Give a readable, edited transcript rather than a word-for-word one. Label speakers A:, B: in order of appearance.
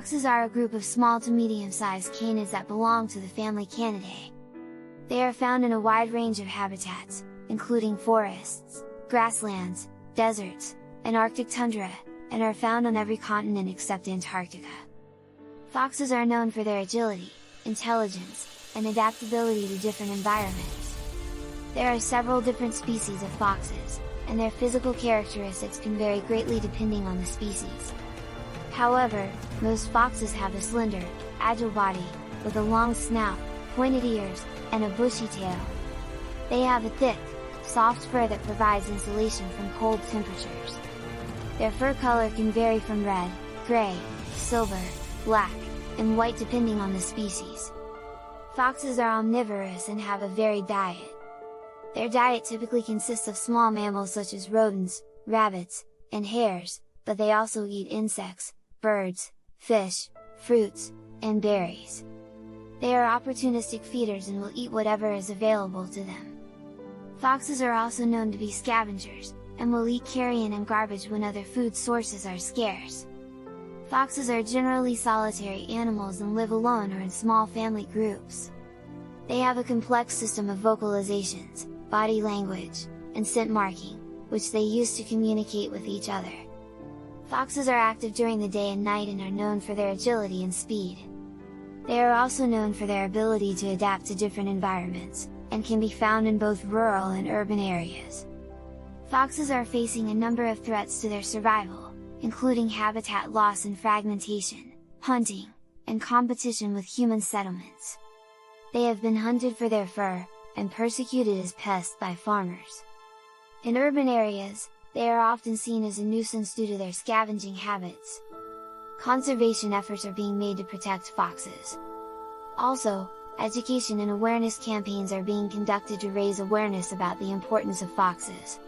A: Foxes are a group of small to medium-sized canids that belong to the family Canidae. They are found in a wide range of habitats, including forests, grasslands, deserts, and Arctic tundra, and are found on every continent except Antarctica. Foxes are known for their agility, intelligence, and adaptability to different environments. There are several different species of foxes, and their physical characteristics can vary greatly depending on the species. However, most foxes have a slender, agile body, with a long snout, pointed ears, and a bushy tail. They have a thick, soft fur that provides insulation from cold temperatures. Their fur color can vary from red, gray, silver, black, and white depending on the species. Foxes are omnivorous and have a varied diet. Their diet typically consists of small mammals such as rodents, rabbits, and hares, but they also eat insects, birds, fish, fruits, and berries. They are opportunistic feeders and will eat whatever is available to them. Foxes are also known to be scavengers, and will eat carrion and garbage when other food sources are scarce. Foxes are generally solitary animals and live alone or in small family groups. They have a complex system of vocalizations, body language, and scent marking, which they use to communicate with each other. Foxes are active during the day and night and are known for their agility and speed. They are also known for their ability to adapt to different environments, and can be found in both rural and urban areas. Foxes are facing a number of threats to their survival, including habitat loss and fragmentation, hunting, and competition with human settlements. They have been hunted for their fur, and persecuted as pests by farmers. In urban areas, they are often seen as a nuisance due to their scavenging habits. Conservation efforts are being made to protect foxes. Also, education and awareness campaigns are being conducted to raise awareness about the importance of foxes.